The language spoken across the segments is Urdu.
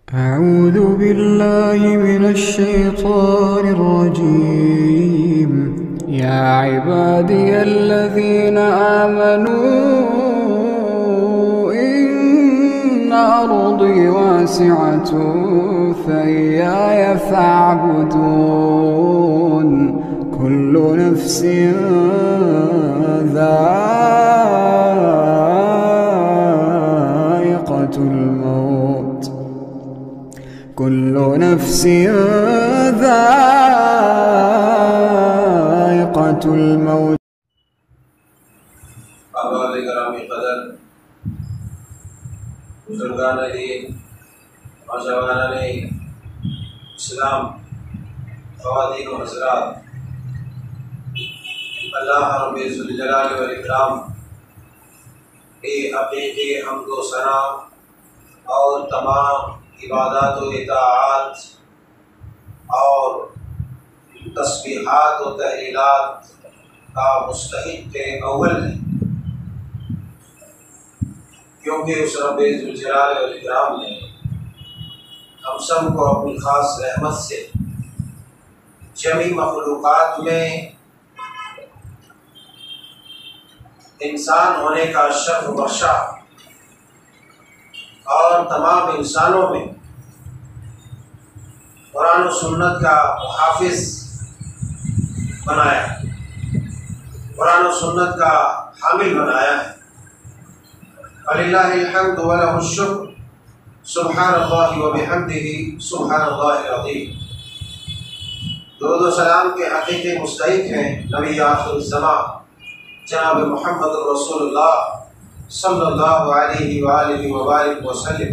أعوذ بالله من الشيطان الرجيم. يا عبادي الذين آمنوا إن أرضي واسعة فإياي فاعبدون. كل نفس ذائقة الموت. كل نفس ذائقة الموت. احباب گرامی قدر، بزرگان دین، نوجوانان اسلام، خواتین و حضرات، اللہ رب ذوالجلال والاکرام کے حقیقی حمد و ثنا اور تمام عبادات و اطاعات اور تسبیحات و تحلیلات کا مستحق اول ہے، کیونکہ اس رب ذوالجلال والاکرام نے ہم سب کو اپنی خاص رحمت سے جمیع مخلوقات میں انسان ہونے کا شرف بخشا اور تمام انسانوں میں قرآن و سنت کا محافظ بنایا، قرآن و سنت کا حامل بنایا ہے۔ وَلِلَّهِ الْحَمْدُ وَلَهُ الشُّكْرُ سبحان اللہ وبحمدہ سبحان اللہ العظیم۔ درود و سلام کے حقیقی مستحق ہیں نبی آخر الزمان جناب محمد رسول اللہ صلی اللہ علیہ وآلہ وبارک وسلم۔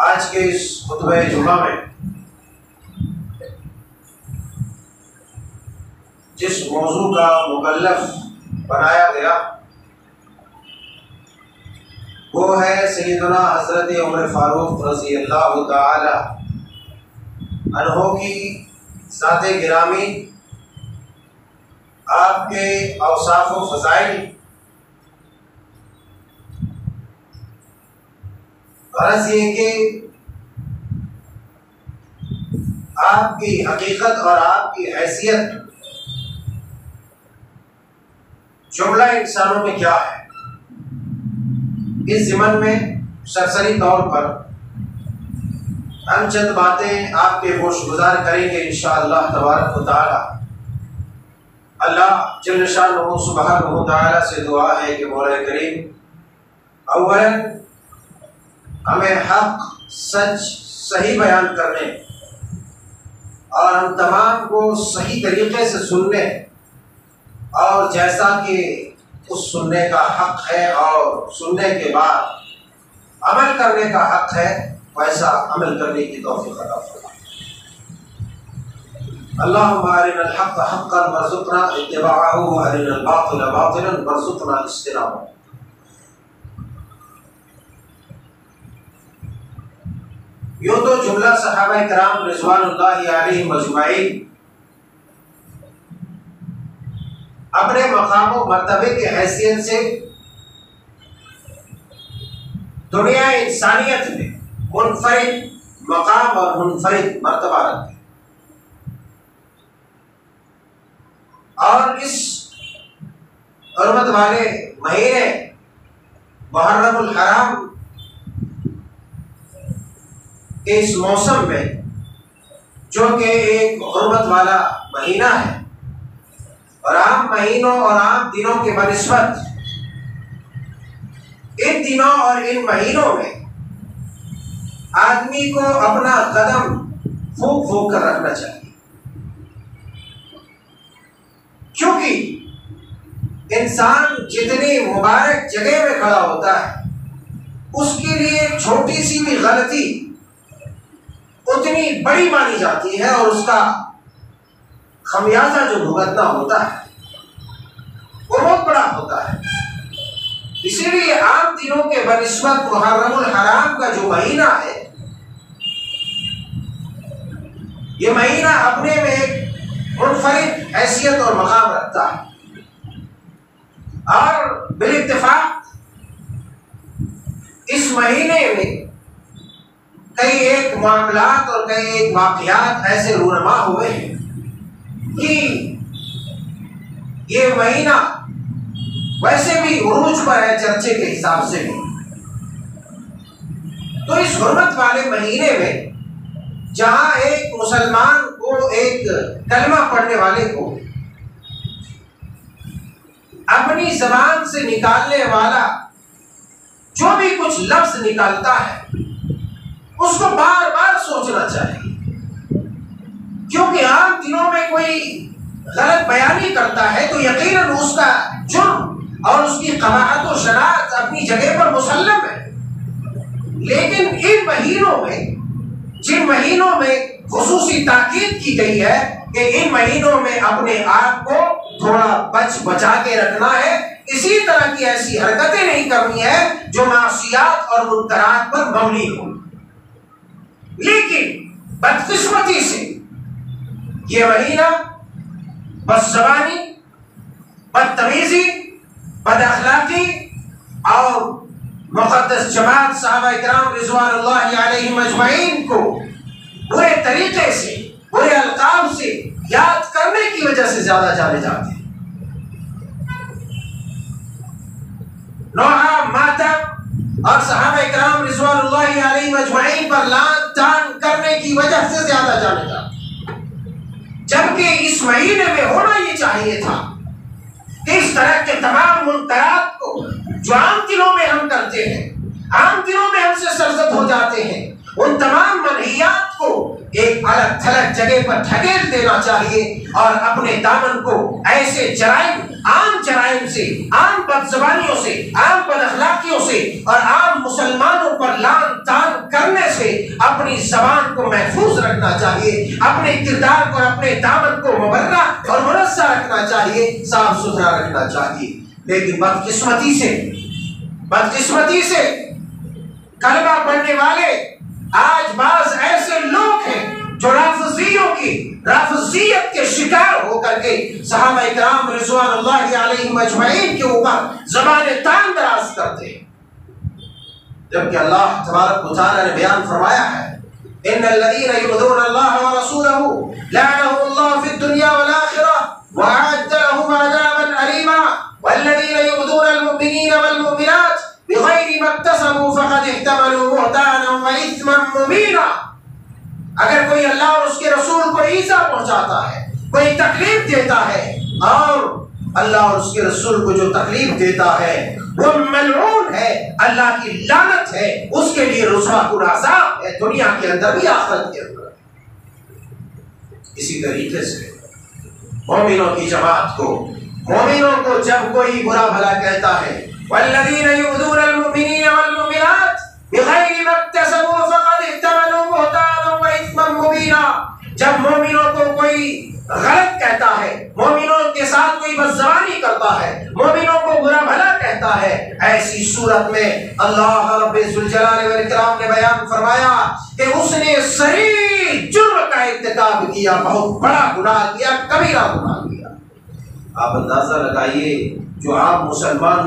آج کے اس خطبہ جمعہ میں جس موضوع کا مکلف بنایا گیا وہ ہے سیدنا حضرت عمر فاروق رضی اللہ تعالی عنہ کی ذات گرامی، آپ کے اوصاف و فضائل، غرض یہ کہ آپ کی حقیقت اور آپ کی حیثیت جملہ انسانوں میں کیا ہے، اس ضمن میں سرسری طور پر ہم چند باتیں آپ کے گوش گزار کریں گے انشاءاللہ تبارک و تعالی۔ اللہ جل شانہ سبحانہ و تعالی سے دعا ہے کہ مولا کریم اولا ہمیں حق سچ صحیح بیان کرنے اور ہم تمام کو صحیح طریقے سے سننے اور جیسا کہ اس سننے کا حق ہے اور سننے کے بعد عمل کرنے کا حق ہے ویسا عمل کرنے کی توفیق عطا فرمائے۔ اللہم ارنا الحق حقا وارزقنا اتباعہ وارنا الباطل باطلا وارزقنا اجتنابہ۔ یوں تو جملہ صحابہ کرام رضوان اللہ علیہم اجمعین اپنے مقام و مرتبے کی حیثیت سے دنیا انسانیت میں منفرد مقام اور منفرد مرتبہ رکھتے ہیں، اور اس حرمت والے مہینے محرم الحرام کے اس موسم میں جو کہ ایک حرمت والا مہینہ ہے اور عام مہینوں اور عام دنوں کے بنسبت ان دنوں اور ان مہینوں میں آدمی کو اپنا قدم پھونک پھونک کر رکھنا چاہیے، کیونکہ انسان جتنی مبارک جگہ میں کھڑا ہوتا ہے اس کے لیے چھوٹی سی بھی غلطی اتنی بڑی مانی جاتی ہے اور اس کا خمیازہ جو بھگتنا ہوتا ہے وہ بہت بڑا ہوتا ہے۔ اسی لیے عام دنوں کے بنسبت محرم الحرام کا جو مہینہ ہے یہ مہینہ اپنے میں ایک منفرد حیثیت اور مقام رکھتا ہے، اور بالاتفاق مہینے میں کئی ایک معاملات اور کئی ایک واقعات ایسے رونما ہوئے ہیں کہ یہ مہینہ ویسے بھی عروج پر ہے چرچے کے حساب سے بھی. تو اس حرمت والے مہینے میں جہاں ایک مسلمان کو، ایک کلمہ پڑھنے والے کو اپنی زبان سے نکالنے والا جو بھی کچھ لفظ نکالتا ہے اس کو بار بار سوچنا چاہیے، کیونکہ عام دنوں میں کوئی غلط بیانی کرتا ہے تو یقیناً اس کا جرم اور اس کی قباحت و شناعت اپنی جگہ پر مسلم ہے. لیکن ان مہینوں میں، جن مہینوں میں خصوصی تاکید کی گئی ہے کہ ان مہینوں میں اپنے آپ کو تھوڑا بچا کے رکھنا ہے، اسی طرح کی ایسی حرکتیں نہیں کرنی ہے جو معصیات اور منکرات پر مبنی ہوں. لیکن بدقسمتی سے یہ مہینہ بد زبانی، بدتمیزی، بد اخلاقی اور مقدس جماعت صحابہ کرام رضوان اللہ علیہم اجمعین کو برے طریقے سے، برے القاب سے یاد کرنے کی وجہ سے زیادہ جانے جاتے ہیں. نوحہ، ماتم اور صحابہ کرام رضوان اللہ علیہم اجمعین پر لعن طعن کرنے کی وجہ سے زیادہ جانے جاتے ہیں، جبکہ اس مہینے میں ہونا یہ چاہیے تھا کہ اس طرح کے تمام منکرات کو جو عام دنوں میں ہم کرتے ہیں، عام دنوں میں ہم سے سرزد ہو جاتے ہیں، ان تمام منہیات کو ایک الگ تھلگ جگہ پر ڈھکیل دینا چاہیے اور اپنے دامن کو ایسے جرائم، عام جرائم سے، عام بد زبانیوں سے، عام بد اخلاقیوں سے اور عام مسلمانوں پر لعن طعن کرنے سے اپنی زبان کو محفوظ رکھنا چاہیے، اپنے کردار کو، اپنے دامن کو مبرہ اور منزہ رکھنا چاہیے، صاف ستھرا رکھنا چاہیے. لیکن بدقسمتی سے کلمہ پڑھنے والے آج بعض ایسے لوگ ہیں جو رافضیت کے شکار ہو کر کے صحابہ کرام رضوان اللہ علیہم اجمعین کے اوپر زبان تان دراز کرتے ہیں، جبکہ اللہ تبارک و تعالی نے بیان فرمایا ہے ان الذين يؤذون الله ورسوله لعنهم الله في الدنيا والآخرة وأعد لهم عذابا أليما والذين يؤذون المؤمنين والمؤمنات بغیر ما اکتسبوا فقد احتملوا بہتانا واثما مبینا. اگر کوئی اللہ اور اس کے رسول کو ایذا پہنچاتا ہے، کوئی تکلیف دیتا ہے، اور اللہ اور اس کے رسول کو جو تکلیف دیتا ہے وہ ملعون ہے، اللہ کی لعنت ہے، اس کے لیے رسوا کن عذاب ہے، دنیا کے اندر بھی آخرت کے اندر. اسی طریقے سے مومنوں کی جماعت کو، مومنوں کو جب کوئی برا بھلا کہتا ہے والذین یؤذون المؤمنین والمؤمنات بغیر ما اکتسبوا فقد احتملوا بہتانا واثما مبینا، جب مومنوں کو کوئی غلط کہتا ہے، مومنوں کے ساتھ کوئی بدزبانی کرتا ہے، مومنوں کو برا بھلا کہتا ہے، ایسی صورت میں اللہ رب ذوالجلال والاکرام نے بیان فرمایا کہ اس نے صریح جرم کا ارتکاب کیا، بہت بڑا گناہ کیا، کبیرہ گناہ کیا. آپ اندازہ لگائیے جو عام مسلمان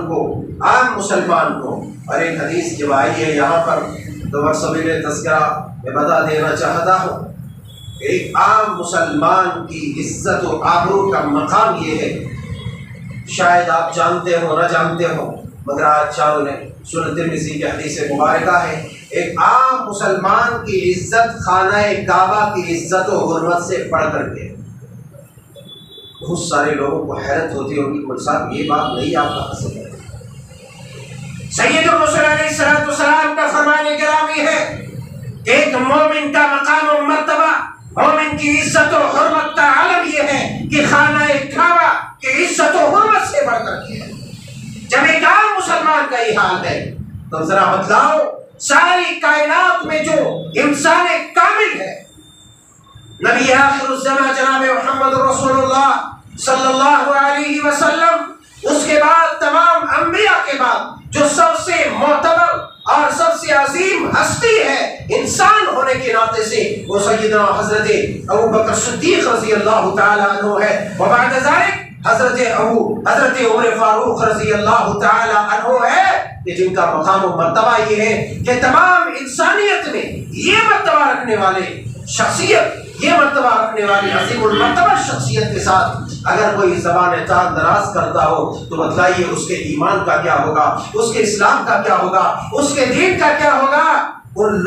کو اور ایک حدیث جب آئی ہے یہاں پر تو میں سبیل تذکرہ میں بتا دینا چاہتا ہوں، ایک عام مسلمان کی عزت و آبرو کا مقام یہ ہے، شاید آپ جانتے ہو نہ جانتے ہو، مگر آج چاروں نے سنن ترمذی کی حدیث مبارکہ ہے، ایک عام مسلمان کی عزت خانہ کعبہ کی عزت و حرمت سے بڑھ کر کے. بہت سارے لوگوں کو حیرت ہوتی ہے کہ مول صاحب یہ بات نہیں آپ کہاں سے ہے. سید الرسول علیہ السلام کا فرمان گرامی ہے کہ ایک مومن کا مقام و مرتبہ، مومن کی عزت و حرمت کا عالم یہ ہے کہ خانہ کعبہ کی عزت و حرمت سے بڑھ کر کے ہے. جب ایک عام مسلمان کا یہ حال ہے تو ذرا بتلاؤ ساری کائنات میں جو انسان کامل ہے، نبی آخر الزمان جناب محمد رسول اللہ صلی اللہ علیہ وسلم، اس کے بعد تمام انبیاء کے بعد جو سب سے معتبر اور سب سے عظیم ہستی ہے انسان ہونے کے ناطے سے، وہ سیدنا حضرت ابوبکر صدیق رضی اللہ تعالی عنہ ہے. وبعد ذلك حضرت عمر فاروق رضی اللہ تعالی عنہ ہے کہ جن کا مقام و مرتبہ یہ ہے کہ تمام انسانیت میں یہ مرتبہ رکھنے والے شخصیت، یہ مرتبہ رکھنے والی عظیم المرتبہ شخصیت کے ساتھ اگر کوئی زبان تان دراز کرتا ہو تو بتلائیے اس کے ایمان کا کیا ہوگا، اس کے اسلام کا کیا ہوگا، اس کے دین کا کیا ہوگا۔ ان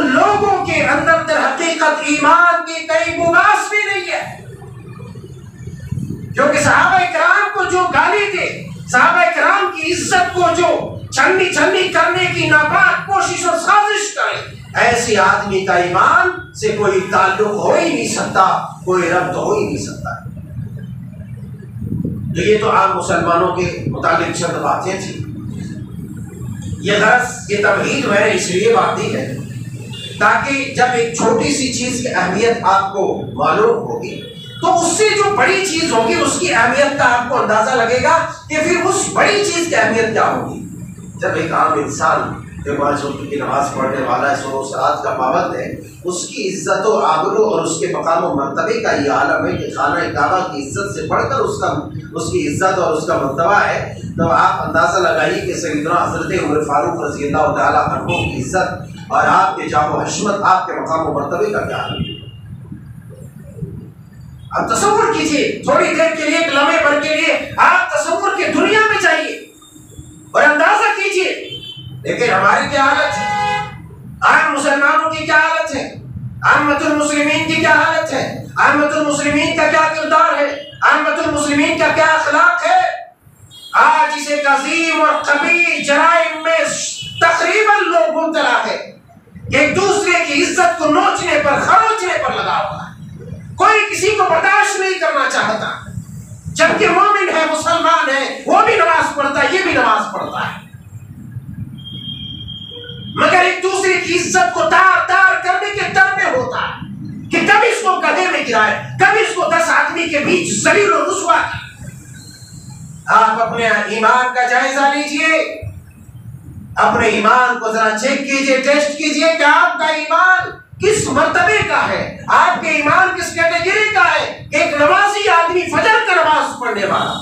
لوگوں کے اندر در حقیقت ایمان کی کئی بغاس بھی نہیں ہے، کیونکہ صحابہ کرام کو جو گالی دے، صحابہ کرام کی عزت کو جو چھنی چھنی کرنے کی ناپاک کوشش اور سازش کرے، ایسے آدمی کا ایمان سے کوئی تعلق ہو ہی نہیں سکتا، کوئی ربط ہو ہی نہیں سکتا۔ تو یہ تو عام مسلمانوں کے متعلق چند باتیں تھیں۔ یہ غرض، یہ تمہید میں نے اس لیے بات دی ہے تاکہ جب ایک چھوٹی سی چیز کی اہمیت آپ کو معلوم ہوگی تو اس سے جو بڑی چیز ہوگی اس کی اہمیت کا آپ کو اندازہ لگے گا کہ پھر اس بڑی چیز کی اہمیت کیا ہوگی۔ جب ایک عام انسان جو 5 وقت کی نماز پڑھنے والا ہے، 100 صلوات کا پابند ہے، اس کی عزت و آبرو اور اس کے مقام و مرتبے کا یہ عالم ہے کہ خانہ کعبہ کی عزت سے بڑھ کر اس کی عزت اور اس کا مرتبہ ہے، تو آپ اندازہ لگائیے کہ سیدنا حضرت عمر فاروق رضی اللہ تعالیٰ عنہ کی عزت اور آپ کے جاه و حشمت، آپ کے مقام و مرتبے کا کیا ہے۔ آپ تصور کیجئے تھوڑی دیر کے لیے، ایک لمحے بھر کے لیے آپ تصور کے دنیا میں جائیے اور اندازہ کیجئے، لیکن ہماری کیا حالت ہے، عام مسلمانوں کی کیا حالت ہے، عامۃ المسلمین کی کیا حالت ہے، عامۃ المسلمین کا کیا کردار ہے، عامۃ المسلمین کا کیا اخلاق ہے۔ آج اس ایک عظیم اور قبیح جرائم میں تقریباً لوگ مبتلا ہے کہ ایک دوسرے کی عزت کو نوچنے پر، خروچنے پر لگا ہوا ہے، کوئی کسی کو برداشت نہیں کرنا چاہتا، جبکہ مومن ہے، مسلمان ہے، وہ بھی نماز پڑھتا ہے، یہ بھی نماز پڑھتا ہے، مگر ایک دوسرے کی عزت کو تار تار کرنے کے در میں ہوتا ہے کہ کبھی اس کو گدھے میں گرائے، کبھی اس کو 10 آدمی کے بیچ ذلیل و رسوا کیا۔ آپ اپنے ایمان کا جائزہ لیجئے، اپنے ایمان کو ذرا چیک کیجئے، ٹیسٹ کیجئے کہ آپ کا ایمان کس مرتبے کا ہے، آپ کے ایمان کس کیٹیگری کا ہے۔ ایک نمازی آدمی، فجر کا نماز پڑھنے والا،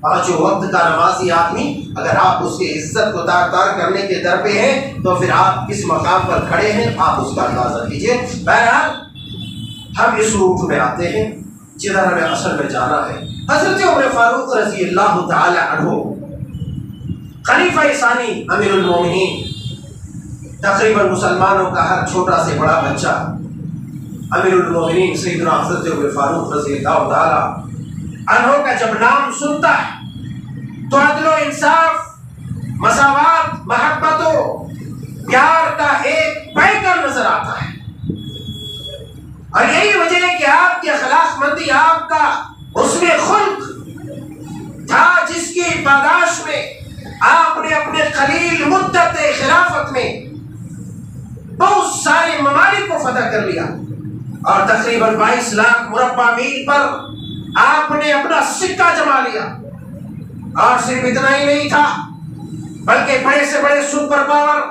5 وقت کا نمازی آدمی، اگر آپ اس کی عزت کو تار تار کرنے کے در پہ ہیں تو پھر آپ کس مقام پر کھڑے ہیں، آپ اس کا اندازہ کیجئے۔ بہرحال ہم اس روٹ میں آتے ہیں جدھر ہمیں اصل میں جانا ہے۔ حضرت عمر فاروق رضی اللہ تعالی عنہ، خلیفہ ثانی امیر المومنین، تقریباً مسلمانوں کا ہر چھوٹا سے بڑا بچہ امیر المومنین سیدنا حضرت عمر فاروق رضی اللہ تعالی عنہ کا جب نام سنتا ہے تو عدل و انصاف، مساوات، محبت و پیار کا ایک پیکر نظر آتا ہے، اور یہی وجہ ہے کہ آپ کی اخلاق مندی، آپ کا حسن خلق تھا جس کی پاداش میں آپ نے اپنے قلیل مدت خلافت میں بہت سارے ممالک کو فتح کر لیا، اور تقریباً 22 لاکھ مربع میل پر آپ نے اپنا سکہ جما لیا۔ اور صرف اتنا ہی نہیں تھا بلکہ بڑے سے بڑے سپر پاور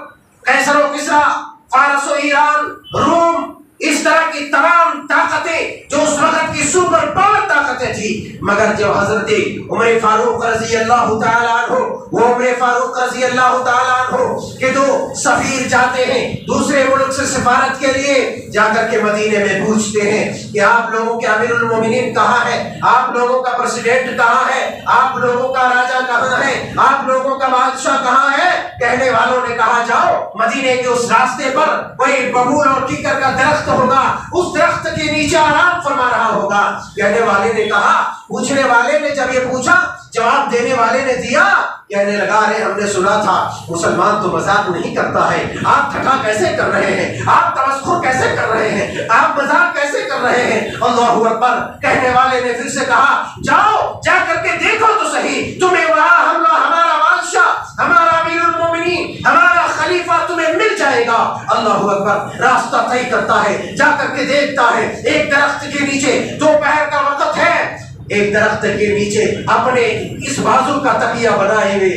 قیصر و کسریٰ، فارس و ایران، روم، اس طرح کی تمام طاقتیں جو اس وقت کی سپر پاور طاقتیں تھی، مگر جب حضرت عمر فاروق رضی اللہ تعالیٰ عنہ، وہ عمر فاروق رضی اللہ تعالیٰ عنہ کہ جو سفیر جاتے ہیں دوسرے ملک سے سفارت کے لیے، جا کر کے مدینے میں پوچھتے ہیں کہ آپ لوگوں کے امیر المومنین کہاں ہے، آپ لوگوں کا پریسیڈنٹ کہاں ہے، آپ لوگوں کا راجہ کہاں ہے، آپ لوگوں کا بادشاہ کہاں ہے۔ کہنے والوں نے کہا جاؤ مدینے کے اس راستے پر کوئی ببول اور کیکر کا درخت ہوگا، اس درخت کے نیچے آرام فرما رہا ہوگا۔ کہنے والے نے کہا، پوچھنے والے نے جب یہ پوچھا، جواب دینے والے نے دیا، کہنے لگا ارے ہم نے سنا تھا مسلمان تو مذاق نہیں کرتا ہے، آپ ٹھٹا کیسے کر رہے ہیں، آپ تمسخر کیسے کر رہے ہیں، آپ مذاق کیسے کر رہے ہیں۔ اللہ اکبر۔ کہنے والے نے پھر سے کہا جاؤ جا کر کے دیکھو تو صحیح، تمہیں وہاں ہمارا بادشاہ، ہمارا امیر المومنین، ہمارا خلیفہ تمہیں مل جائے گا۔ اللہ اکبر۔ راستہ طے کرتا ہے، جا کر کے دیکھتا ہے ایک درخت کے نیچے، دوپہر کا وقت ہے، ایک درخت کے نیچے اپنے اس بازو کا تکیہ بنائے ہوئے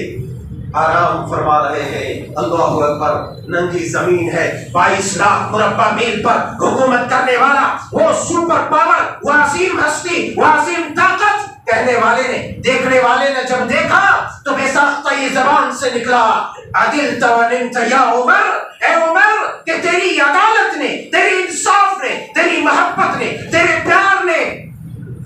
آرام فرما رہے ہیں. اللہ اکبر. ننگی زمین ہے، 22 لاکھ مربع میل پر حکومت کرنے والا وہ سپر پاور، وہ عظیم ہستی، وہ عظیم طاقت. کہنے والے نے، دیکھنے والے نے جب دیکھا تو بے ساختہ یہ زبان سے نکلا، عدل توانمت یا عمر، اے عمر کہ تیری عدالت نے، تیری انصاف نے، تیری محبت نے، تیرے پیار نے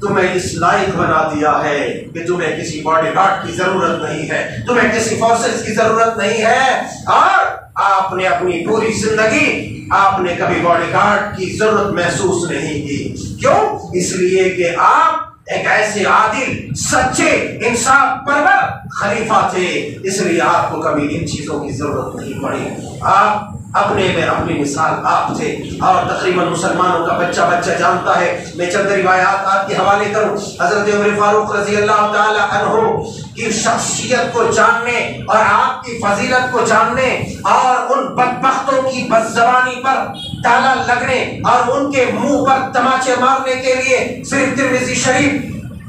تمہیں اس لائق بنا دیا ہے کہ تمہیں کسی باڈی گارڈ کی ضرورت نہیں ہے، تمہیں کسی فورسز کی ضرورت نہیں ہے. اور آپ نے اپنی پوری زندگی آپ نے کبھی باڈی گارڈ کی ضرورت محسوس نہیں کی. کیوں؟ اس لیے کہ آپ ایک ایسے عادل، سچے، انصاف پرور خلیفہ تھے، اس لیے آپ کو کبھی ان چیزوں کی ضرورت نہیں پڑی. آپ اپنے میں اپنی مثال آپ تھے، اور تقریباً مسلمانوں کا بچہ جانتا ہے. میں چند روایات آپ کے حوالے کروں. حضرت عمر فاروق رضی اللہ تعالی عنہ کی شخصیت کو جاننے اور آپ کی فضیلت کو جاننے اور ان بدبختوں کی بدزبانی پر تالا لگنے اور ان کے منہ پر تماچے مارنے کے لیے صرف ترمذی شریف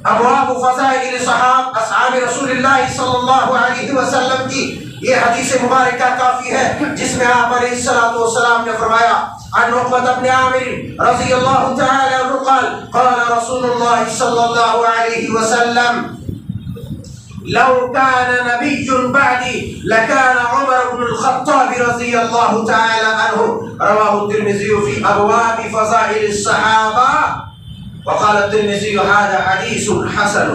ابواب فضائل اصحاب رسول اللہ صلی اللہ علیہ وسلم کی یہ حدیث مبارکہ کافی ہے، جس میں آپ علیہ الصلوۃ والسلام نے فرمایا عن عقبة بن عامر رضی اللہ تعالی عنہ قال قال رسول اللہ صلی اللہ علیہ وسلم لو كان نبي بعدي لكان عمر بن الخطاب رضي الله تعالى عنه. رواه الترمذي في أبواب فضائل الصحابة وقال الترمذي هذا حديث حسن.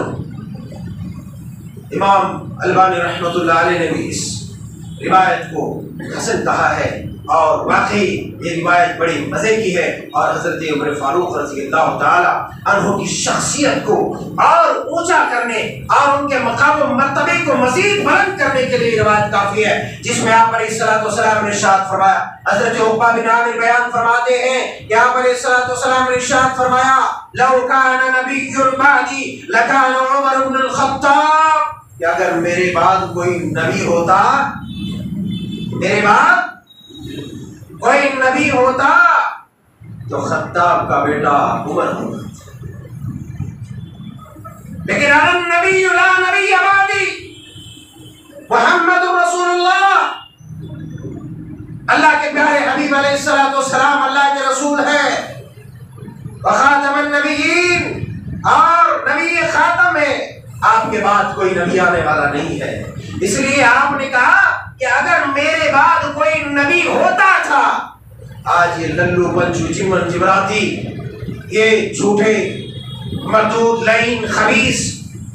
امام البانی رحمۃ اللہ علیہ نے بھی اس روایت کو حسن کہا ہے، اور واقعی یہ روایت بڑی مزے کی ہے. اور حضرت عمر فاروق رضی اللہ تعالی عنہ کی شخصیت کو اور اونچا کرنے اور ان کے مقام و مرتبے کو مزید بلند کرنے کے لیے روایت کافی ہے، جس میں آپ علیہ الصلوۃ والسلام نے ارشاد فرمایا. حضرت عقبہ بن عامر بیان فرماتے ہیں کہ آپ علیہ الصلوۃ والسلام نے ارشاد فرمایا لو كان نبی بعدی لكان عمر بن الخطاب، کہ اگر میرے بعد کوئی نبی ہوتا، میرے بعد کوئی نبی ہوتا تو خطاب کا بیٹا عمر ہوتا. لیکن النبی لا نبی بعدی محمد رسول اللہ، اللہ کے پیارے حبیب علیہ الصلوۃ والسلام اللہ کے رسول ہے، وخاتم النبیین، اور نبی خاتم ہے، آپ کے بعد کوئی نبی آنے والا نہیں ہے. اس لیے آپ نے کہا کہ اگر میرے بعد کوئی نبی ہوتا تھا. آج یہ للو پنچو چمن جبراتی، یہ جھوٹے مردود لعین خبیث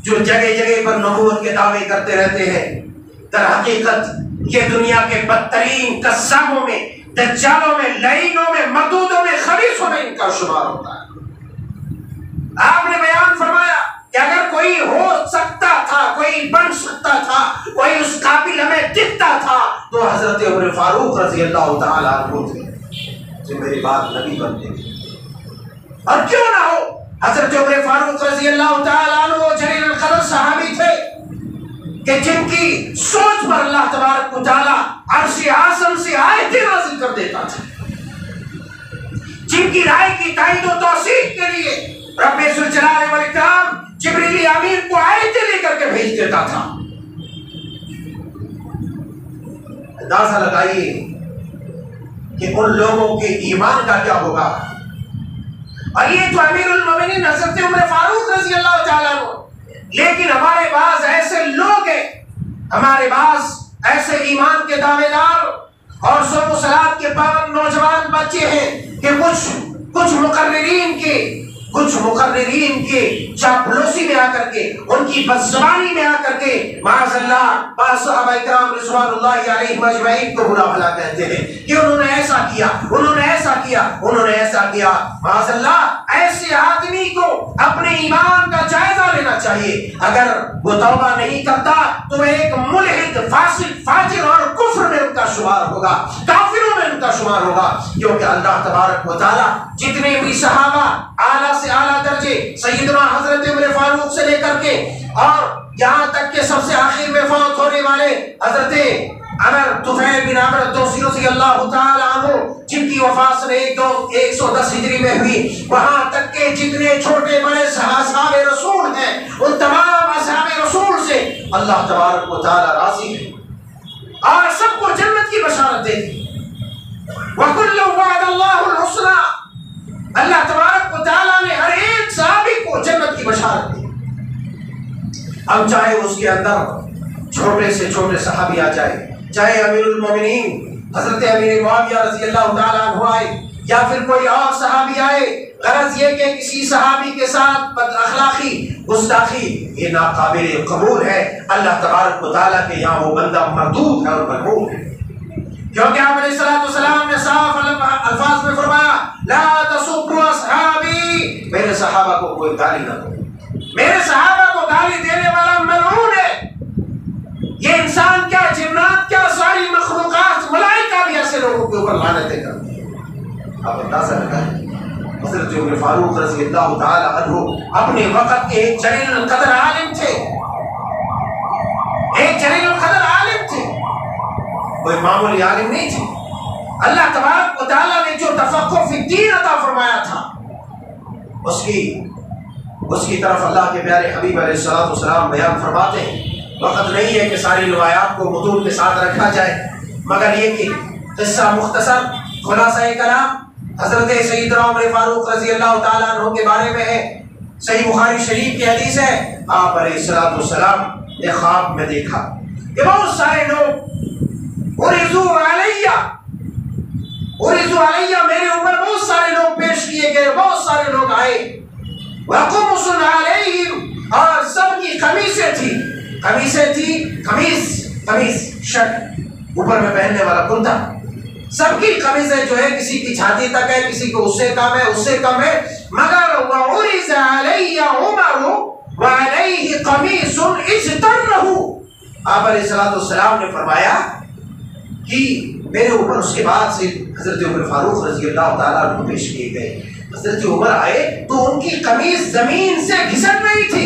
جو جگہ جگہ پر نبوت کے دعوے کرتے رہتے ہیں، در حقیقت یہ دنیا کے بدترین قساموں میں، دجالوں میں، لعینوں میں، مردودوں میں، خبیثوں میں ان کا شمار ہوتا ہے. آپ نے بیان فرمایا کہ اگر کوئی ہو سکتا تھا، کوئی بن سکتا تھا، کوئی اس قابل ہمیں دکھتا تھا تو حضرت عمر فاروق رضی اللہ تعالی عنہ تھے جو میری بات نبی بنتے تھے. اور کیوں نہ ہو، حضرت عمر فاروق رضی اللہ تعالی عنہ جلیل القدر صحابی تھے کہ جن کی سوچ پر اللہ تبارک و تعالی عرش اعظم سے آیتیں نازل کر دیتا تھا، جن کی رائے کی تائید و توثیق کے لیے رب ذوالجلال والاکرام جبریل امین کو آیتیں لے کر کے بھیج دیتا تھا. اندازہ لگائیے کہ ان لوگوں کے ایمان کا کیا ہوگا. اور یہ تو امیر المومنین حضرت عمر فاروق رضی اللہ تعالیٰ عنہ، لیکن ہمارے بعض ایسے لوگ ہیں، ہمارے بعض ایسے ایمان کے دعوے دار اور صوم و صلات کے پابند نوجوان بچے ہیں کہ کچھ مقررین کے چاپلوسی میں آ کر کے، ان کی بدزبانی میں آ کر کے معاذ اللہ بعض صحابہ کرام رضوان اللہ علیہم اجمعین کو برا بھلا کہتے ہیں کہ انہوں نے ایسا کیا، انہوں نے ایسا کیا، انہوں نے ایسا کیا. معاذ اللہ ایسے آدمی کو اپنے ایمان کا جائزہ لینا چاہیے. اگر وہ توبہ نہیں کرتا تو ایک ملحد، فاسق، فاجر اور کفر میں ان کا شمار ہوگا، کافروں میں ان کا شمار ہوگا. کیونکہ اللہ تبارک و تعالی جتنے بھی صحابہ اعلیٰ سے اعلیٰ درجے سیدنا حضرت عمر فاروق سے لے کر کے اور یہاں تک کہ سب سے آخر میں فوت ہونے والے حضرت عمر طفیل بن عمر الدوسی رضی اللہ تعالی عنہ، جن کی وفات سن 110 ہجری میں ہوئی، وہاں تک کہ جتنے چھوٹے بڑے اصحاب رسول ہیں ان تمام اصحاب رسول سے اللہ تبارک و تعالی راضی ہے. اور سب کو جنت کی بشارت دے دی۔ وَكُلًّا وَعَدَ اللَّهُ الْحُسْنَىٰ، اللہ تبارک و تعالیٰ نے ہر ایک صحابی کو جنت کی بشارت دی۔ اب چاہے اس کے اندر چھوٹے سے چھوٹے صحابی آ جائے، چاہے امیر المومنین حضرت امیر معاویہ رضی اللہ تعالیٰ عنہ آئے یا پھر کوئی اور صحابی آئے، غرض یہ کہ کسی صحابی کے ساتھ بد اخلاقی گستاخی یہ ناقابل قبول ہے۔ اللہ تبارک و تعالیٰ کے یہاں وہ بندہ مردود ہے اور ملعون ہے، کیونکہ آپ علیہ السلام نے صاف الفاظ میں فرمایا لا تسبوا اصحابی، میرے صحابہ کو کوئی گالی نہ دو، میرے صحابہ کو گالی دینے والا ملعون ہے۔ یہ انسان کیا، جنات کیا، ساری مخلوقات، ملائکہ بھی ایسے لوگوں کے اوپر لعنتیں کرتی ہیں۔ آپ اندازہ لگائیں، حضرت عمر فاروق رضی اللہ تعالی عنہ اپنے وقت کے ایک جلیل القدر عالم تھے، ایک جلیل القدر عالم تھے، کوئی معمولی عالم نہیں تھے۔ اللہ تبارک و تعالیٰ نے جو تفقہ فی الدین عطا فرمایا تھا، اس کی طرف اللہ کے پیارے حبیب علیہ السلام بیان فرماتے ہیں۔ وقت نہیں ہے کہ ساری روایات کو متون کے ساتھ رکھا جائے، مگر یہ کہ قصہ مختصر خلاصہ کلام حضرت سیدنا عمر فاروق رضی اللہ تعالیٰ عنہ کے بارے میں ہے۔ صحیح بخاری شریف کی حدیث ہے، آپ علیہ السلام نے خواب میں دیکھا کہ بہت سارے لوگ عرضوا علیہ، میرے اوپر بہت سارے لوگ پیش کیے گئے، بہت سارے لوگ آئے، وقمص علیہم، اور سب کی قمیصیں تھی، قمیص شرٹ اوپر میں پہننے والا کرتا، سب کی قمیصیں جو ہے کسی کی چھاتی تک ہے، کسی کو اس سے کم ہے، اس سے کم ہے، مگر وعرض علی عمر وعلیہ قمیص اجترہ، آپ علیہ السلام نے فرمایا کہ میرے اوپر اس کے بعد سے حضرت عمر فاروق رضی اللہ تعالیٰ عنہ پیش کیے گئے۔ حضرت عمر آئے تو ان کی قمیص زمین سے گھسٹ رہی تھی۔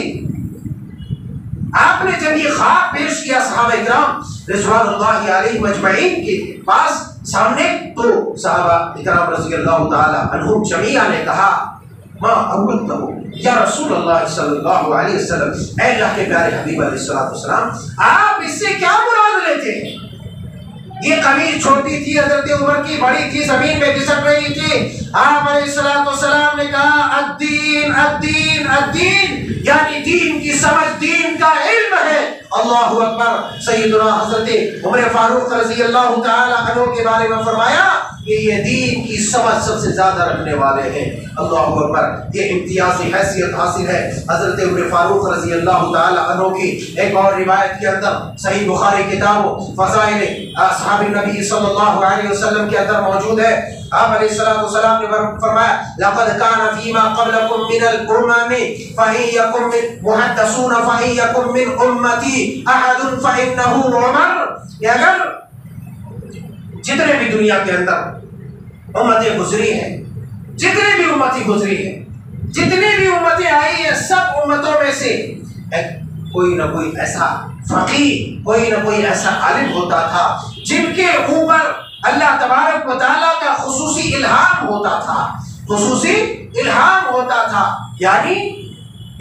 آپ نے جب یہ خواب پیش کیا صحابہ اکرام رضوان اللہ علیہم اجمعین کے پاس سامنے، تو صحابہ اکرام رضی اللہ تعالی عنہم جمیعا نے کہا ما اولتہ یا رسول اللہ صلی اللہ علیہ وسلم، اے اللہ کے پیارے حبیب علیہ السلام، آپ اس سے کیا مراد لیتے ہیں؟ یہ قمیص چھوٹی تھی حضرت عمر کی، بڑی تھی، زمین میں گھسٹ رہی تھی۔ آپ علیہ السلام نے کہا الدین الدین الدین، یعنی دین کی سمجھ، دین کا علم ہے۔ اللہ اکبر۔ سیدنا حضرت عمر فاروق رضی اللہ تعالی عنہ کے بارے میں فرمایا کہ یہ دین کی سمجھ سب سے زیادہ رکھنے والے ہیں۔ اللہ اکبر۔ یہ امتیازی حیثیت حاصل ہے حضرت عمر فاروق رضی اللہ تعالی عنہ کی۔ ایک اور روایت کے اندر صحیح بخاری کتاب فضائل اصحاب النبی صلی اللہ علیہ وسلم کے اندر موجود ہے۔ آپ علیہ السلام نے فرمایا لقد كان فيما قبلكم من الامم فهيكم محدثون فهيكم من امتي احد فانه عمر، کہ اگر جتنے بھی دنیا کے اندر امتیں گزری ہیں، جتنے بھی امتیں گزری ہیں، جتنی بھی امتیں آئی ہیں، سب امتوں میں سے کوئی نہ کوئی ایسا فقیہ، کوئی نہ کوئی ایسا عالم ہوتا تھا جن کے اوپر اللہ تبارک و تعالیٰ کا خصوصی الہام ہوتا تھا، خصوصی الہام ہوتا تھا۔ یعنی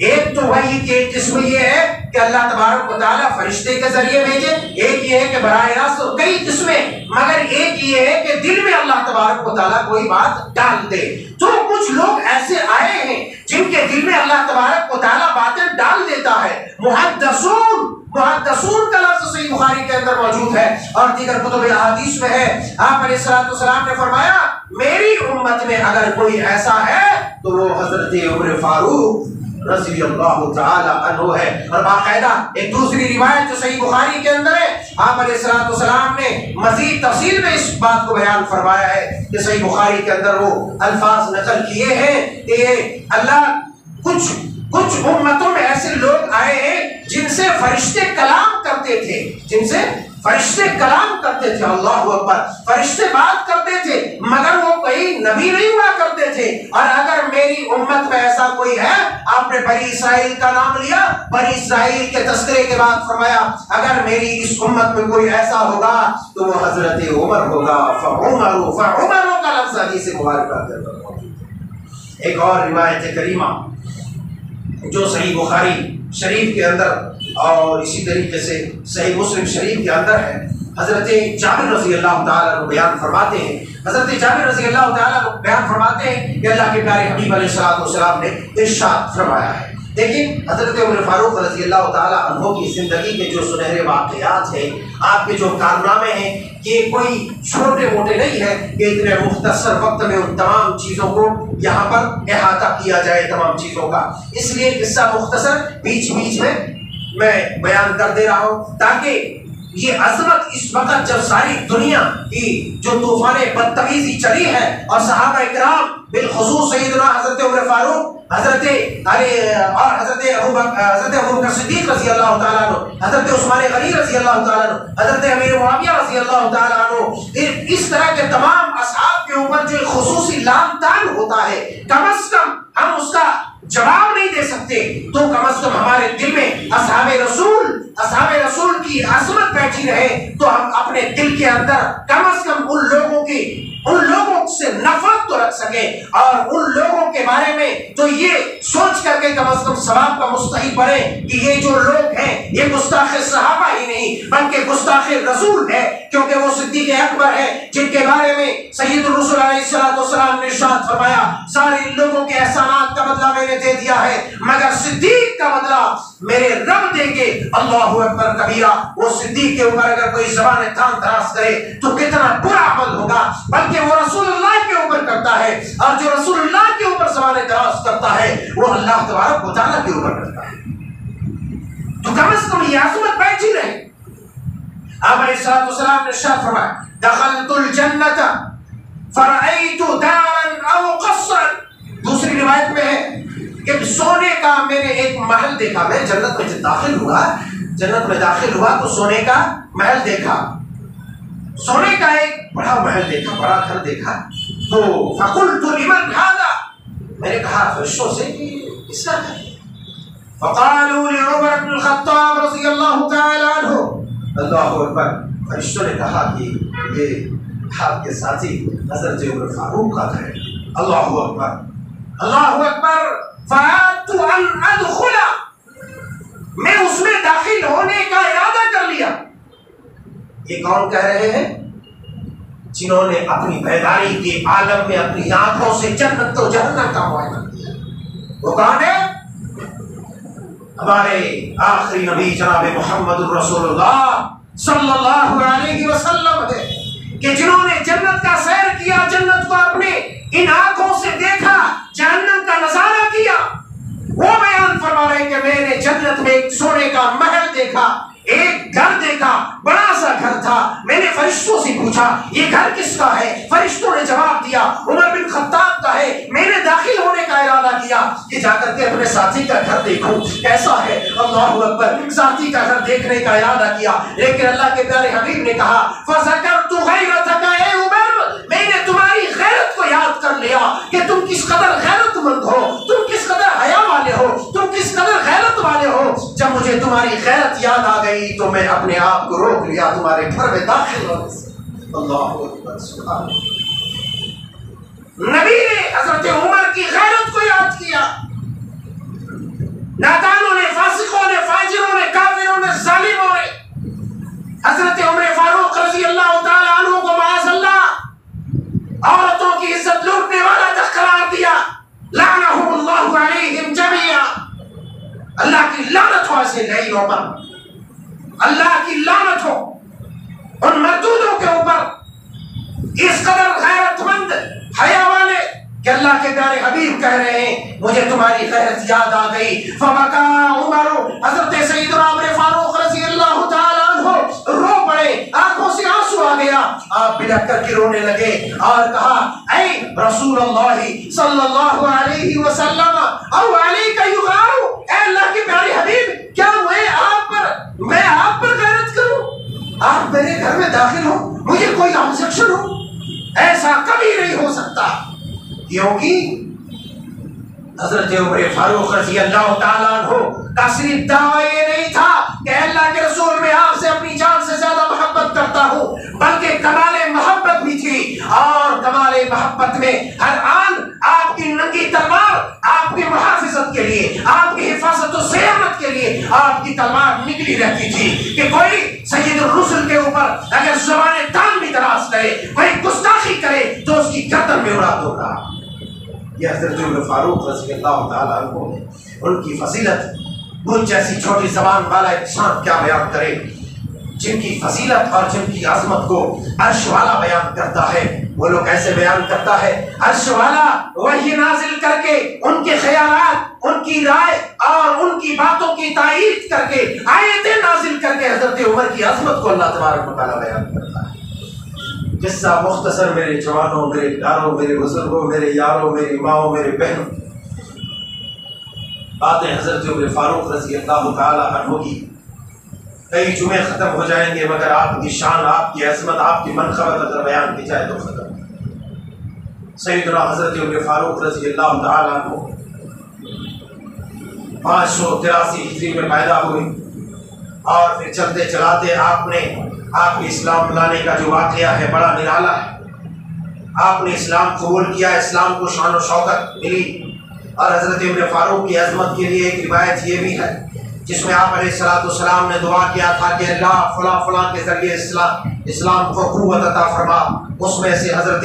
ایک تو وہی کہ ایک قسم یہ ہے کہ اللہ تبارک و تعالیٰ فرشتے کے ذریعے بھیجے، ایک یہ ہے کہ براہ راست، کئی قسمیں، مگر ایک یہ ہے کہ دل میں اللہ تبارک و تعالیٰ کوئی بات ڈال دے۔ تو کچھ لوگ ایسے آئے ہیں جن کے دل میں اللہ تبارک و تعالیٰ باتیں ڈال دیتا ہے۔ محدثون کا لفظ صحیح بخاری کے اندر موجود ہے اور دیگر کتب احادیث میں ہے۔ آپ علیہ السلام نے فرمایا میری امت میں اگر کوئی ایسا ہے تو وہ حضرت عمر فاروق رضی اللہ تعالی عنہ ہے۔ اور باقاعدہ ایک دوسری روایت جو صحیح بخاری کے اندر ہے، آپ علیہ السلام نے مزید تفصیل میں اس بات کو بیان فرمایا ہے کہ صحیح بخاری کے اندر وہ الفاظ نقل کیے ہیں کہ اللہ کچھ امتوں میں ایسے لوگ آئے ہیں جن سے فرشتے کلام کرتے تھے، جن سے فرشتے کلام کرتے تھے۔ اللہ اکبر۔ فرشتے بات کرتے تھے مگر وہ کوئی نبی نہیں ہوا کرتے تھے۔ اور اگر میری امت میں ایسا کوئی ہے، آپ نے بنی اسرائیل کا نام لیا، بنی اسرائیل کے تذکرے کے بعد فرمایا اگر میری اس امت میں کوئی ایسا ہوگا تو وہ حضرت عمر ہوگا۔ فعمر کا لفظ حدیث مبارکہ کے اندر موجود ہے۔ ایک اور روایت کریمہ جو صحیح بخاری شریف کے اندر اور اسی طریقے سے صحیح مسلم شریف کے اندر ہے، حضرت جابر رضی اللہ تعالیٰ عنہ بیان فرماتے ہیں، حضرت جابر رضی اللہ تعالیٰ عنہ بیان فرماتے ہیں کہ اللہ کے پیارے حبیب علیہ السلام نے ارشاد فرمایا ہے۔ لیکن حضرت عمر فاروق رضی اللہ تعالیٰ عنہ کی زندگی کے جو سنہرے واقعات ہیں، آپ کے جو کارنامے ہیں، یہ کوئی چھوٹے موٹے نہیں ہے کہ اتنے مختصر وقت میں ان تمام چیزوں کو یہاں پر احاطہ کیا جائے تمام چیزوں کا۔ اس لیے قصہ مختصر بیچ بیچ میں بیان کر دے رہا ہوں تاکہ یہ عظمت اس وقت جب ساری دنیا کی جو طوفان بدتمیزی چلی ہے اور صحابہ اکرام بالخصوص سیدنا حضرت عمر فاروق، حضرت علی اور حضرت ابوبکر صدیق رضی اللہ تعالیٰ عنہ، حضرت عثمان غنی رضی اللہ تعالیٰ عنہ، حضرت امیر معاویہ رضی اللہ تعالیٰ عنہ، اس طرح کے تمام اصحاب کے اوپر جو خصوصی لام تان ہوتا ہے، کم از کم ہم اس کا جواب نہیں دے سکتے تو کم از کم ہمارے دل میں اصحاب رسول کی عظمت بیٹھی رہے تو ہم اپنے دل کے اندر کم از کم ان لوگوں سے نفرت تو رکھ سکیں اور ان لوگوں کے بارے میں تو یہ سوچ کر کے کم از کم ثواب کا مستحق بنے کہ یہ جو لوگ ہیں یہ گستاخ صحابہ ہی نہیں بلکہ گستاخ رسول ہے، کیونکہ وہ صدیق اکبر ہے جن کے بارے میں سید الرسول علیہ السلام نے ارشاد فرمایا سارے لوگوں کے احسانات کا بدلہ میں نے دے دیا ہے مگر صدیق کا بدلہ میرے رب دیں گے۔ اللہ اکبر کبیرہ۔ وہ صدیق کے اوپر اگر کوئی زبان تان دراز کرے تو کتنا برا عمل ہوگا، بلکہ وہ رسول اللہ کے اوپر کرتا ہے اور جو رسول اللہ کے اوپر زبان دراز کرتا ہے وہ اللہ تبارک و تعالیٰ کے اوپر کرتا ہے۔ تو کم از کم یہ عظمت بیٹھی رہے۔ آپ علیہ السلام نے ارشاد فرمایا دخلت الجنت فرأیت دارا او قصرا، دوسری روایت میں ہے کہ سونے کا میں نے ایک محل دیکھا، میں جنت میں داخل ہوا تو سونے کا محل دیکھا، سونے کا ایک بڑا محل دیکھا، بڑا گھر دیکھا تو فقلت لمن هذا، میں نے کہا فرشتوں سے اس کا ہے، فقالوا لعمر بن الخطاب رضی اللہ تعالی عنہ، اللہ اکبر، فرشتوں نے کہا کہ یہ آپ کے ساتھی حضرت عمر فاروق کا گھر ہے۔ اللہ اکبر اللہ اکبر۔ فَأَرَدْتُ أَنْ أَدْخُلَ، میں اس میں داخل ہونے کا ارادہ کر لیا۔ یہ کون کہہ رہے ہیں؟ جنہوں نے اپنی بیداری کے عالم میں اپنی آنکھوں سے جنت و جہنم کا معائنہ کیا۔ وہ کون ہے؟ ہمارے آخری نبی جناب محمد الرسول اللہ صلی اللہ علیہ وسلم ہے کہ جنہوں نے جنت کا سیر کیا، جنت کو اپنے ان آنکھوں سے دیکھا، جہنم کا نظارہ کیا۔ وہ بیان فرما رہے کہ میں نے جنت میں ایک سونے کا محل دیکھا، ایک گھر دیکھا، بڑا سا گھر تھا۔ میں نے فرشتوں سے پوچھا یہ گھر کس کا ہے؟ فرشتوں نے جواب دیا عمر بن خطاب کا ہے۔ میں نے داخل ہونے کا ارادہ کیا کہ جا کر کے اپنے ساتھی کا گھر دیکھوں کیسا ہے۔ اللہ اکبر، ساتھی کا گھر دیکھنے کا ارادہ کیا، لیکن اللہ کے پیارے حبیب نے کہا فَذَكَرْتُ غَيْرَتَكَ اے عمر، میں نے تمہاری غیرت کو یاد کر لیا کہ تم کس قدر غیرت مند ہو، تم کس قدر حیا والے ہو، تم کس قدر غیرت والے ہو۔ جب مجھے تمہاری غیرت یاد آ گئی تو میں اپنے آپ کو روک لیا تمہارے گھر میں داخل ہونے سے۔ اللہ اکبر، سبحان اللہ۔ نبی نے حضرت عمر کی غیرت کو یاد کیا۔ نادانوں نے، فاسقوں نے، فاجروں نے، کافروں نے، ظالموں نے حضرت عمر فاروق رضی اللہ تعالیٰ عنہ کو معاذ اللہ عورتوں کی عزت لوٹنے والا تک قرار دیا۔ لعنہم اللہ علیہم جمیعا، اللہ کی لعنت ہو ایسے لعینوں پر، اللہ کی لعنت ہو ان مردودوں کے اوپر، اس قدر غیرت مند حیا والے کہ اللہ کے پیارے حبیب کہہ رہے ہیں مجھے تمہاری غیرت یاد آ گئی۔ فبکا عمر، حضرت سیدنا عمر فاروق رضی اللہ تعالیٰ عنہ رو پڑے، آنکھوں سے آنسو آ گیا، آپ بلک کر کے رونے لگے اور کہا اے رسول اللہ صلی اللہ علیہ وسلم او علیک یغار، اے اللہ کے پیارے حبیب کیا میں آپ پر غیرت کروں؟ آپ میرے گھر میں داخل ہو، مجھے کوئی آبجیکشن ہو؟ ایسا کبھی نہیں ہو سکتا، کیونکہ حضرت عمر فاروق رضی اللہ تعالیٰ عنہ کا صرف دعویٰ یہ نہیں تھا کہ اللہ کے رسول میں آپ سے اپنی جان سے زیادہ محبت کرتا ہوں، بلکہ کمال محبت بھی تھی، اور کمال محبت میں ہر آن آپ کی ننگی تلوار آپ کی محافظت کے لیے، آپ کی حفاظت و صیانت کے لیے آپ کی تلوار نکلی رہتی تھی کہ کوئی سید الرسل کے اوپر اگر زبان دان بھی دراز کرے، کوئی گستاخی کرے تو اس کی گردن میں اڑا دوں گا۔ یہ حضرت عمر فاروق رضی اللہ تعالیٰ عنہ نے ان کی فضیلت مجھ جیسی چھوٹی زبان والا انسان کیا بیان کرے، جن کی فضیلت اور جن کی عظمت کو عرش والا بیان کرتا ہے۔ وہ لوگ ایسے بیان کرتا ہے، عرش والا وحی نازل کر کے ان کے خیالات، ان کی رائے اور ان کی باتوں کی تائید کر کے آیتیں نازل کر کے حضرت عمر کی عظمت کو اللہ تبارک و تعالیٰ بیان کرتا ہے۔ قصہ مختصر میرے جوانوں، میرے پیاروں، میرے بزرگوں، میرے یاروں، میری ماؤں، میرے بہنوں، باتیں حضرت عمر فاروق رضی اللہ تعالیٰ عنہ کی کئی جمعے ختم ہو جائیں گے، مگر آپ کی شان، آپ کی عظمت، آپ کی منقبت اگر بیان کی جائے تو ختم۔ سیدنا حضرت عمر فاروق رضی اللہ تعالیٰ عنہ 583 ہجری میں پیدا ہوئے اور پھر چلتے چلاتے آپ نے اسلام لانے کا جو واقعہ ہے بڑا نرالا ہے۔ آپ نے اسلام قبول کیا، اسلام کو شان و شوکت ملی، اور حضرت عمر فاروق کی عظمت کے لیے ایک روایت یہ بھی ہے جس میں آپ علیہ السلام نے دعا کیا تھا کہ اللہ فلاں فلاں کے ذریعے اسلام کو قوت عطا فرما۔ اس میں سے حضرت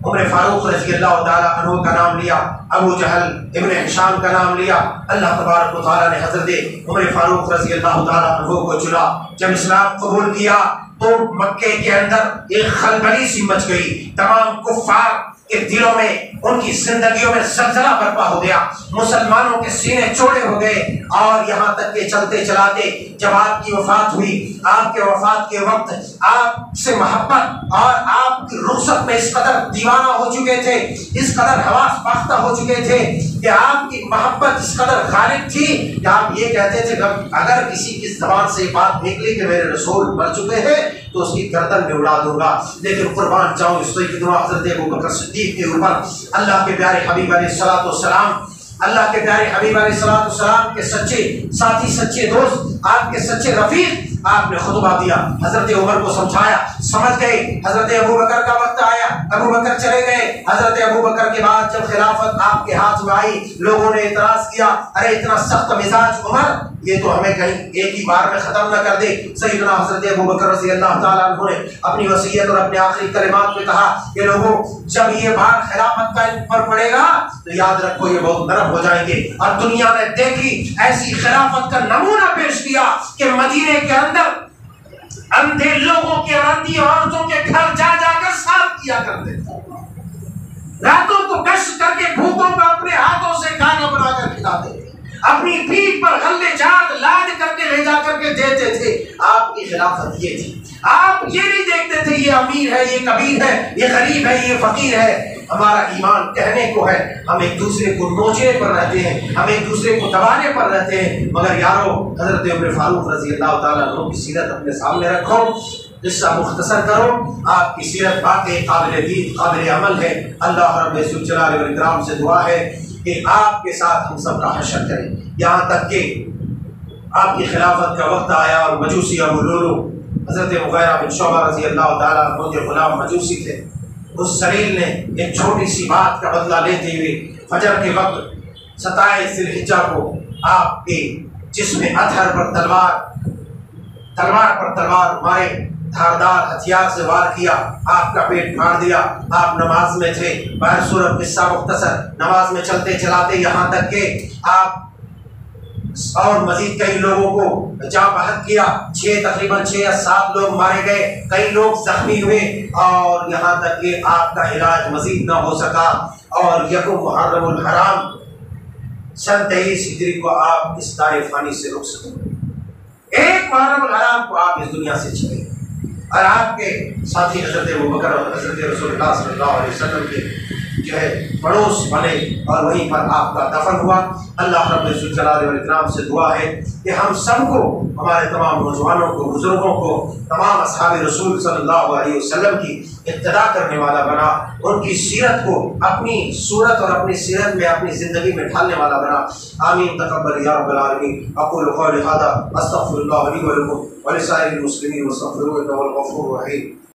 عمر فاروق رضی اللہ تعالیٰ عنہ کا نام لیا، ابو جہل ابن ہشام کا نام لیا۔ اللہ تبارک و تعالیٰ نے حضرت عمر فاروق رضی اللہ تعالیٰ عنہ کو چنا۔ جب اسلام قبول کیا تو مکے کے اندر ایک خلبلی سی مچ گئی، تمام کفار کے دلوں میں، ان کی زندگیوں میں زلزلہ برپا ہو گیا، مسلمانوں کے سینے چوڑے ہو گئے، اور یہاں تک کہ چلتے چلاتے جب آپ کی وفات ہوئی، آپ کے وفات کے وقت آپ سے محبت اور آپ کی رخصت میں اس قدر دیوانہ ہو چکے تھے، اس قدر حواس باختہ ہو چکے تھے کہ آپ کی محبت اس قدر غالب تھی کہ آپ یہ کہتے تھے اگر کسی کی زبان سے بات نکلی کہ میرے رسول مر چکے ہیں تو اس کی گردن میں اڑا دوں گا۔ لیکن قربان جاؤں اس سیدنا حضرت ابوبکر صدیق کے اوپر اللہ کے پیارے حبیب علیہ الصلوۃ والسلام، اللہ کے پیارے حبیب علیہ الصلوۃ والسلام کے سچے ساتھی، سچے دوست، آپ کے سچے رفیق، آپ نے خطبہ دیا، حضرت عمر کو سمجھایا، سمجھ گئے۔ حضرت ابوبکر کا وقت آیا، ابوبکر چلے گئے۔ حضرت ابوبکر کے بعد جب خلافت آپ کے ہاتھ میں آئی، لوگوں نے اعتراض کیا، ارے اتنا سخت مزاج عمر، یہ تو ہمیں کہیں ایک ہی بار میں ختم نہ کر دے۔ سیدنا حضرت ابوبکر رضی اللہ تعالیٰ عنہ نے اپنی وصیت اور اپنے آخری کلمات میں کہا کہ لوگوں جب یہ بار خلافت کا ان پر پڑے گا تو یاد رکھو یہ بہت نرم ہو جائیں گے۔ اور دنیا نے دیکھی ایسی خلافت کا نمونہ پیش کیا کہ مدینے کے اندر اندھے لوگوں کے، اندھی عورتوں کے گھر جا جا کر صاف کیا کرتے تھے، راتوں کو گشت کر کے بھوکوں کو اپنے ہاتھوں سے کھانا بنا کر کھلاتے تھے، اپنی پیٹھ پر غلے جات لاد کر کے لے جا کر کے دیتے تھے۔ آپ کی خلافت یہ تھی، آپ یہ نہیں دیکھتے تھے یہ امیر ہے، یہ کبیر ہے، یہ غریب ہے، یہ فقیر ہے۔ ہمارا ایمان کہنے کو ہے، ہم ایک دوسرے کو نوچنے پر رہتے ہیں، ہم ایک دوسرے کو دبانے پر رہتے ہیں، مگر یارو حضرت عمر فاروق رضی اللہ تعالیٰ عنہ کی سیرت اپنے سامنے رکھو، قصہ مختصر کرو۔ آپ کی سیرت واقعی قابل دید، قابل عمل ہے۔ اللہ رب ذوالجلال والاکرام سے دعا ہے کہ آپ کے ساتھ ہم سب کا حشر کریں، یہاں تک کہ آپ کی خلافت کا وقت آیا اور مجوسی ابو لولو حضرت مغیرہ بن شعبہ رضی اللہ تعالیٰ عنہ کے غلام مجوسی تھے، اس ذلیل نے ایک چھوٹی سی بات کا بدلہ لیتے ہوئے فجر کے وقت 27 ذی الحجہ کو آپ کے جسم اطہر پر تلوار پر تلوار مارے، دھاردار ہتھیار سے وار کیا، آپ کا پیٹ پھاڑ دیا۔ آپ نماز میں تھے، بہر صورت قصہ مختصر، نماز میں چلتے چلاتے یہاں تک کہ آپ اور مزید کئی لوگوں کو جاں بحق کیا، تقریباً 6 یا 7 لوگ مارے گئے، کئی لوگ زخمی ہوئے، اور یہاں تک کہ آپ کا علاج مزید نہ ہو سکا، اور یکم محرم الحرام سن 23 ہجری کو آپ اس دار فانی سے رخصت ہوئے۔ ایک محرم الحرام کو آپ اس دنیا سے چلے، اور آپ کے ساتھی حضرت ابوبکر اور حضرت رسول اللہ صلی اللہ علیہ وسلم کے جو ہے پڑوس بنے، اور وہیں پر آپ کا دفن ہوا۔ اللہ رب ذوالجلال والاکرام سے دعا ہے کہ ہم سب کو، ہمارے تمام نوجوانوں کو، بزرگوں کو، تمام اصحاب رسول صلی اللہ علیہ وسلم کی اقتدا کرنے والا بنا، ان کی سیرت کو اپنی صورت اور اپنی سیرت میں اپنی زندگی میں ڈھالنے والا بنا۔ آمین تقبل یا رب العالمین۔ اقول قولی ھذا استغفر اللہ لی ولکم ولسائر المسلمین واستغفروہ انہ هو الغفور الرحیم۔